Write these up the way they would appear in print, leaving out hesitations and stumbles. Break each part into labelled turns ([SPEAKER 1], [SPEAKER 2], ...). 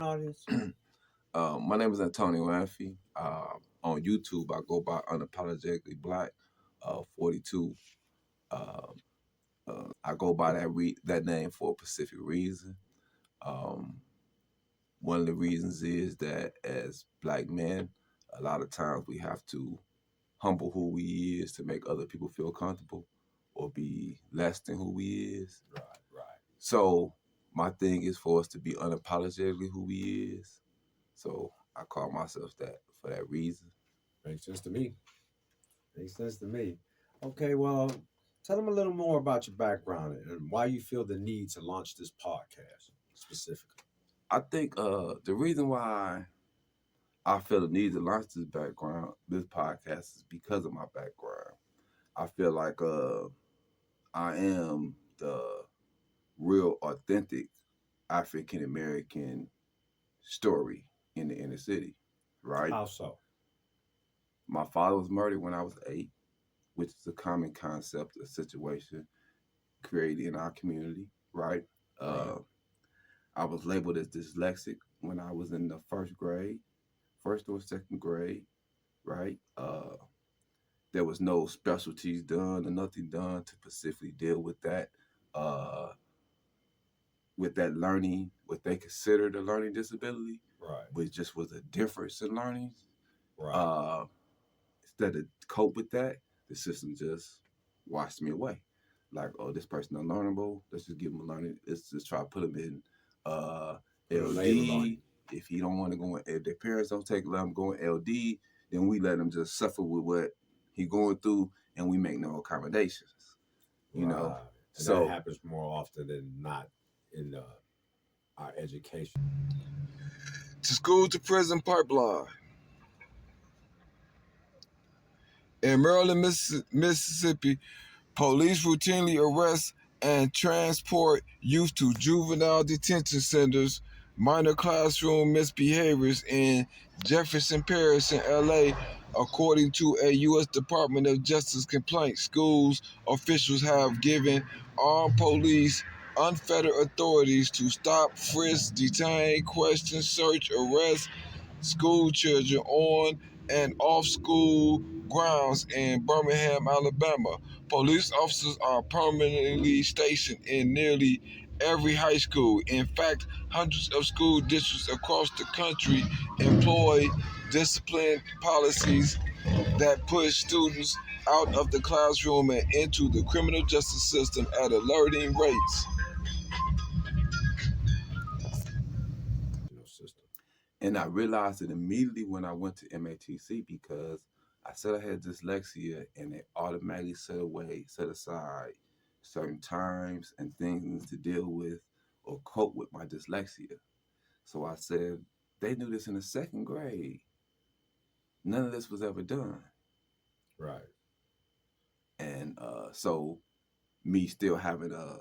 [SPEAKER 1] Audience.
[SPEAKER 2] My name is Antonio Amphy. On YouTube, I go by Unapologetically Black 42. Uh, I go by that name for a specific reason. Um, One of the reasons is that as black men, a lot of times we have to humble who we is to make other people feel comfortable or be less than who we is.
[SPEAKER 1] Right, right.
[SPEAKER 2] So my thing is for us to be unapologetically who we is. So I call myself that for that reason.
[SPEAKER 1] Makes sense to me. Makes sense to me. Okay, well, tell them a little more about your background and why you feel the need to launch this podcast specifically.
[SPEAKER 2] I think the reason why I feel the need to launch this podcast is because of my background. I feel like I am the real authentic African American story in the inner city, right?
[SPEAKER 1] How so?
[SPEAKER 2] My father was murdered when I was 8, which is a common concept, a situation created in our community, right?
[SPEAKER 1] Right.
[SPEAKER 2] Uh, I was labeled as dyslexic when I was in the first or second grade, right? There was no specialties done or nothing done to specifically deal uh, with that learning, what they considered a learning disability,
[SPEAKER 1] Right.
[SPEAKER 2] but just was a difference in learning.
[SPEAKER 1] Right.
[SPEAKER 2] Uh, Instead of cope with that, the system just washed me away. Like, oh, this person unlearnable. Let's just give them a learning. Let's just try to put them in uh,
[SPEAKER 1] Put a label on you.
[SPEAKER 2] LD. If he don't want to go in, if their parents don't let him go in LD, then we let him just suffer with what he going through, and we make no accommodations. You know,
[SPEAKER 1] Right. And that
[SPEAKER 2] so
[SPEAKER 1] happens more often than not in our education.
[SPEAKER 2] to school to prison pipeline. In Maryland, Mississippi, police routinely arrest and transport youth to juvenile detention centers. Minor classroom misbehaviors in Jefferson Parish in LA, according to a U.S. Department of Justice complaint. Schools officials have given armed police unfettered authorities to stop, frisk, detain, question, search, arrest school children on and off school grounds in Birmingham, Alabama. Police officers are permanently stationed in nearly every high school. In fact, hundreds of school districts across the country employ discipline policies that push students out of the classroom and into the criminal justice system at alerting rates.
[SPEAKER 1] System.
[SPEAKER 2] And I realized it immediately when I went to MATC because I said I had dyslexia and they automatically set aside certain times and things to deal with or cope with my dyslexia. So I said, they knew this in the second grade. None of this was ever done.
[SPEAKER 1] Right.
[SPEAKER 2] And so me still having a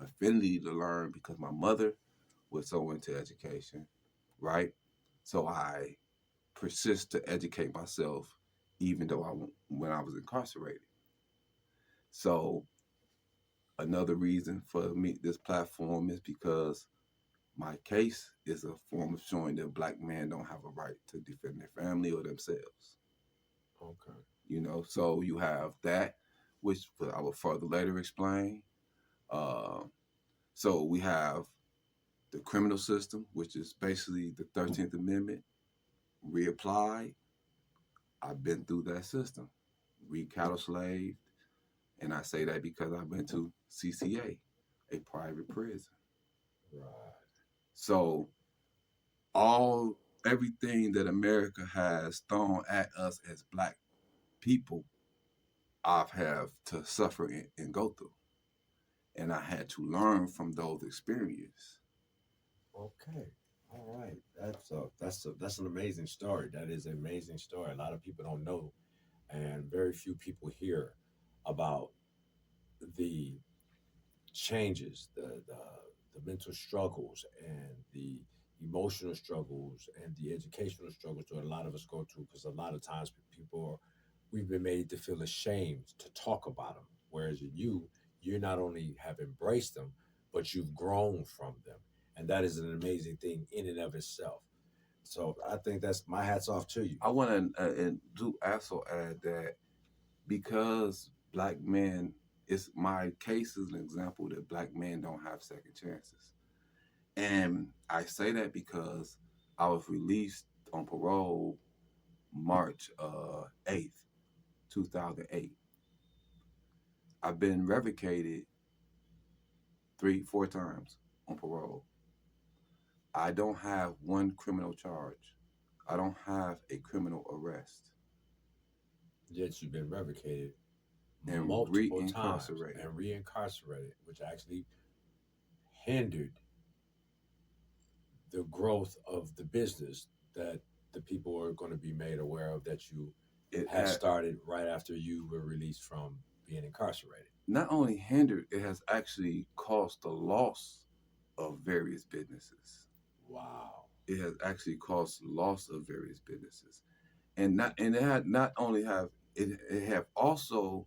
[SPEAKER 2] affinity to learn because my mother was so into education, right? So I persist to educate myself, even though when I was incarcerated. So another reason for me this platform is because my case is a form of showing that black men don't have a right to defend their family or themselves.
[SPEAKER 1] Okay.
[SPEAKER 2] So you have that, which I will further later explain. Uh, so we have the criminal system, which is basically the 13th Amendment reapplied. I've been through that system, recattle slave, and I say that because I've been to CCA, a private prison.
[SPEAKER 1] Right.
[SPEAKER 2] So all everything that America has thrown at us as black people, I've have to suffer and go through. And I had to learn from those experiences.
[SPEAKER 1] Okay. All right. That's an amazing story. That is an amazing story. A lot of people don't know, and very few people hear about the changes, the mental struggles, and the emotional struggles, and the educational struggles that a lot of us go through. Because a lot of times we've been made to feel ashamed to talk about them. Whereas you not only have embraced them, but you've grown from them. and that is an amazing thing in and of itself. So I think that's my hats off to you.
[SPEAKER 3] I want to and do also add that because black men, it's my case is an example that black men don't have second chances. And I say that because I was released on parole March 8th, 2008. I've been revocated 4 times on parole. I don't have one criminal charge. I don't have a criminal arrest.
[SPEAKER 1] Yet you've been revocated
[SPEAKER 3] And
[SPEAKER 1] multiple times
[SPEAKER 3] reincarcerated.
[SPEAKER 1] and reincarcerated, which actually hindered the growth of the business that the people are going to be made aware of that you
[SPEAKER 3] It
[SPEAKER 1] had
[SPEAKER 3] had
[SPEAKER 1] started right after you were released from being incarcerated.
[SPEAKER 3] not only hindered, it has actually caused the loss of various businesses.
[SPEAKER 1] Wow.
[SPEAKER 3] It has actually caused loss of various businesses. And it had not only have it have also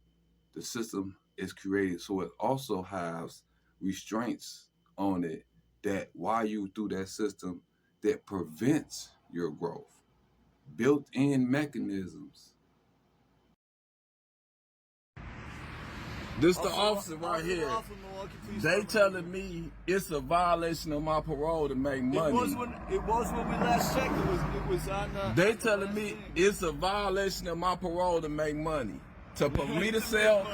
[SPEAKER 3] the system is created so it also has restraints on it that while you through that system that prevents your growth, built-in mechanisms.
[SPEAKER 2] This the officer right here. They telling me it's a violation of my parole to make money.
[SPEAKER 4] It was when we last checked. It was on.
[SPEAKER 2] They telling me it's a violation of my parole to make money. For me to sell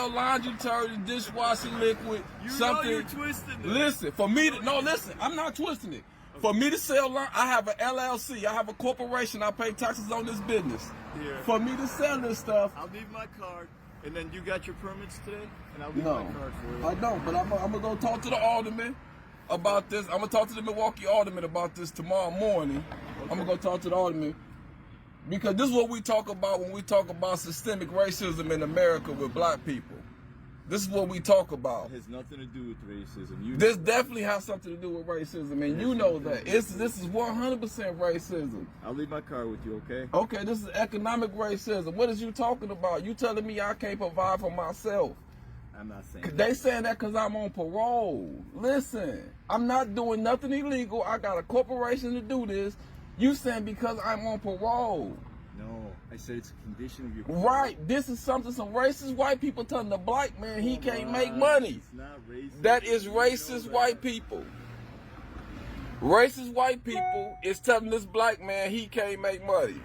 [SPEAKER 2] laundry detergent, dishwashing liquid, something.
[SPEAKER 4] You're twisting it.
[SPEAKER 2] Listen, listen, I'm not twisting it. For me to sell, I have an LLC, I have a corporation, I pay taxes on this business.
[SPEAKER 4] Here.
[SPEAKER 2] For me to sell this stuff.
[SPEAKER 4] I'll leave my card, and then you got your permits today, and I'll leave
[SPEAKER 2] No,
[SPEAKER 4] my card for you.
[SPEAKER 2] I don't, but I'm gonna go talk to the alderman about this. I'm gonna talk to the Milwaukee alderman about this tomorrow morning. Okay. I'm gonna go talk to the alderman. Because this is what we talk about when we talk about systemic racism in America with black people. This is what we talk about.
[SPEAKER 4] It has nothing to do with racism.
[SPEAKER 2] This definitely has something to do with racism, and you know that. This is 100% racism.
[SPEAKER 4] I'll leave my car with you, okay?
[SPEAKER 2] Okay, this is economic racism. What is you talking about? You telling me I can't provide for myself?
[SPEAKER 4] I'm not saying that.
[SPEAKER 2] They saying that because I'm on parole. Listen, I'm not doing nothing illegal. I got a corporation to do this. You saying because I'm on parole.
[SPEAKER 4] No, I said it's a condition of your parole.
[SPEAKER 2] Right, this is something some racist white people telling the black man he can't make money.
[SPEAKER 4] It's not racist.
[SPEAKER 2] That is racist white people. Racist white people is telling this black man he can't make money.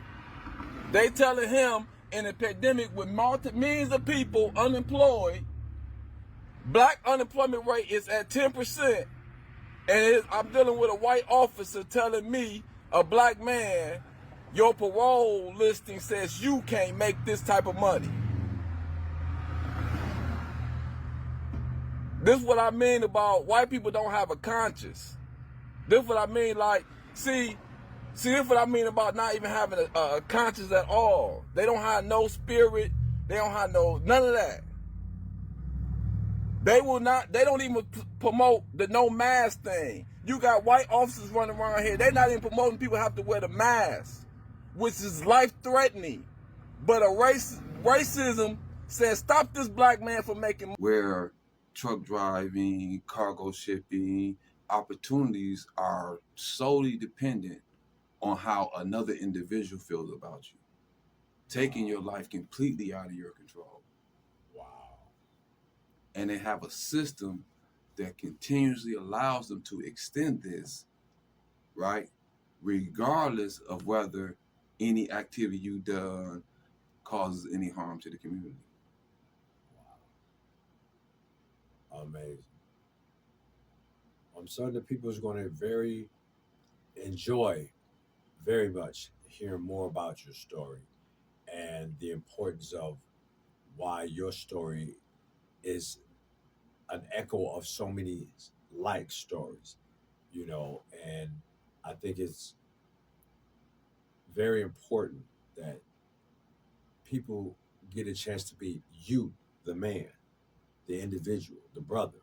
[SPEAKER 2] They telling him in a pandemic with millions of people unemployed, black unemployment rate is at 10%, and I'm dealing with a white officer telling me, a black man, your parole listing says you can't make this type of money. This is what I mean about white people don't have a conscience. This is what I mean, like, see, this is what I mean about not even having a conscience at all. They don't have no spirit. They don't have none of that. They don't even promote the no mask thing. You got white officers running around here. They're not even promoting people have to wear the mask, which is life-threatening. But racism says stop this black man from making.
[SPEAKER 3] Where truck driving, cargo shipping, opportunities are solely dependent on how another individual feels about you, taking your life completely out of your control.
[SPEAKER 1] Wow.
[SPEAKER 3] And they have a system that continuously allows them to extend this, right? Regardless of whether any activity you done causes any harm to the community.
[SPEAKER 1] Wow. Amazing. I'm certain that people is going to enjoy very much hearing more about your story and the importance of why your story is an echo of so many like stories, and I think it's very important that people get a chance to be you, the man, the individual, the brother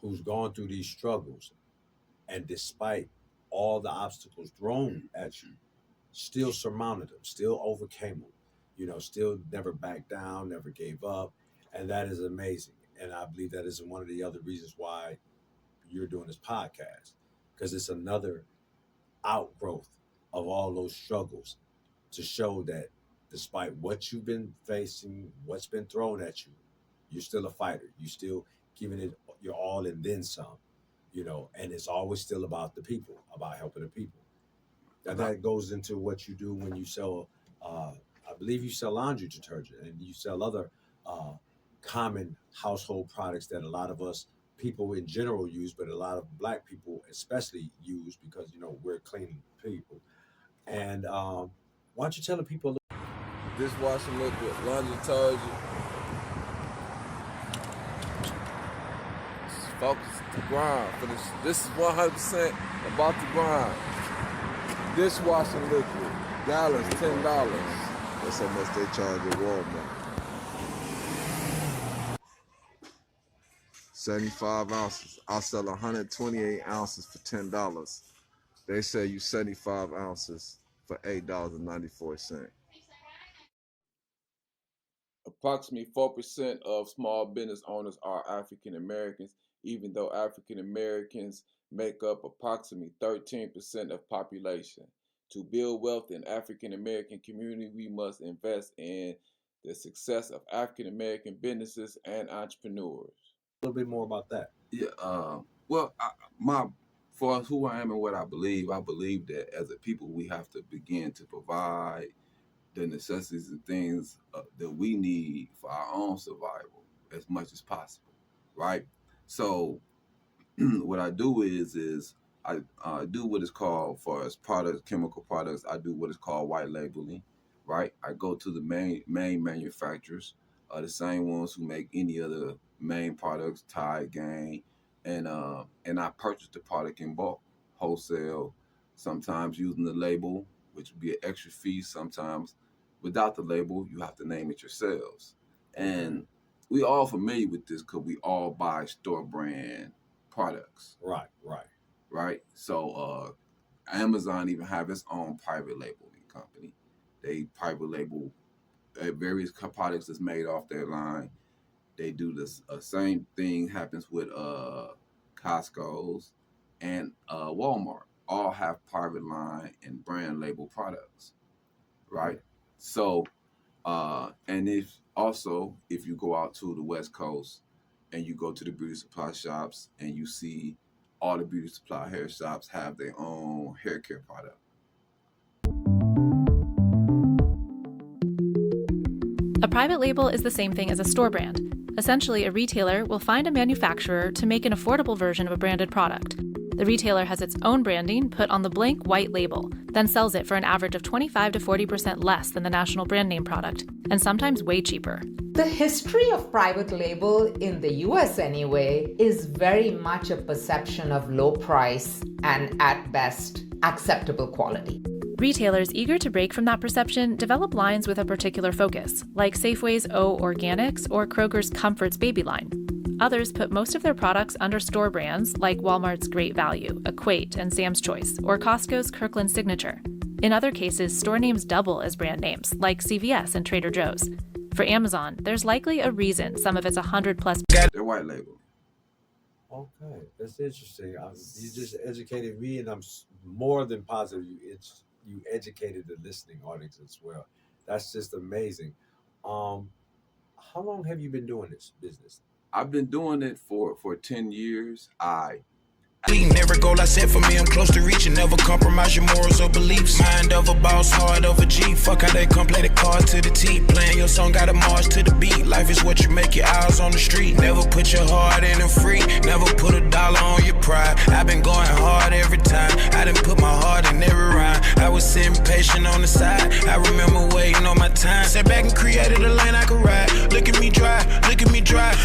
[SPEAKER 1] who's gone through these struggles, and despite all the obstacles thrown at you, still surmounted them, still overcame them, still never backed down, never gave up. And that is amazing. And I believe that is one of the other reasons why you're doing this podcast, because it's another outgrowth of all those struggles to show that despite what you've been facing, what's been thrown at you, you're still a fighter. You still giving it your all and then some, and it's always still about the people, about helping the people. And that goes into what you do when you sell, I believe you sell laundry detergent and you sell other common household products that a lot of us people in general use, but a lot of Black people especially use because, we're clean people. And why don't you tell the people?
[SPEAKER 2] Dishwashing liquid, laundry detergent. Focus the grind for this. This is 100% about the grind. Dishwashing liquid, gallons, $10. That's how much they charge at Walmart. 75 ounces. I sell 128 ounces for $10. They sell you 75 ounces for $8.94. Approximately 4% of small business owners are African Americans, even though African Americans make up approximately 13% of population. To build wealth in African American community, we must invest in the success of African American businesses and entrepreneurs.
[SPEAKER 1] A little bit more about that.
[SPEAKER 3] Yeah. For who I am and what I believe that as a people we have to begin to provide the necessities and things that we need for our own survival as much as possible, right? So what I do is I do what is called, for as products, chemical products, I do what is called white labeling, right? I go to the main manufacturers, the same ones who make any other main products, Tide, Gain, and I purchase the product in bulk, wholesale, sometimes using the label, which would be an extra fee. Sometimes without the label, you have to name it yourselves. And we all familiar with this because we all buy store brand products. Right. So Amazon even have its own private labeling company. They private label various products that's made off their line. They do this same thing happens with Costco's and Walmart. All have private line and brand label products, right? So, and if you go out to the West Coast and you go to the beauty supply shops and you see all the beauty supply hair shops have their own hair care product.
[SPEAKER 5] A private label is the same thing as a store brand. Essentially, a retailer will find a manufacturer to make an affordable version of a branded product. The retailer has its own branding put on the blank white label, then sells it for an average of 25 to 40% less than the national brand name product, and sometimes way cheaper.
[SPEAKER 6] The history of private label in the US anyway is very much a perception of low price and at best acceptable quality.
[SPEAKER 5] Retailers eager to break from that perception develop lines with a particular focus, like Safeway's O Organics or Kroger's Comforts Baby line. Others put most of their products under store brands like Walmart's Great Value, Equate, and Sam's Choice, or Costco's Kirkland Signature. In other cases, store names double as brand names, like CVS and Trader Joe's. For Amazon, there's likely a reason some of its 100-plus...
[SPEAKER 3] They're white label.
[SPEAKER 1] Okay, that's interesting. You just educated me, and I'm more than positive you educated the listening audience as well. That's just amazing. How long have you been doing this business?
[SPEAKER 3] I've been doing it for 10 years.
[SPEAKER 7] Every goal I set for me, I'm close to reaching. Never compromise your morals or beliefs. Mind of a boss, heart of a G. Fuck how they come play the cards to the T. Playing your song, gotta march to the beat. Life is what you make your eyes on the street. Never put your heart in and free. Never put a dollar on your pride. I've been going hard every time. I done put my heart in every rhyme. I was sitting patient on the side. I remember waiting on my time. Sat back and created a lane I could ride. Look at me drive, look at me drive.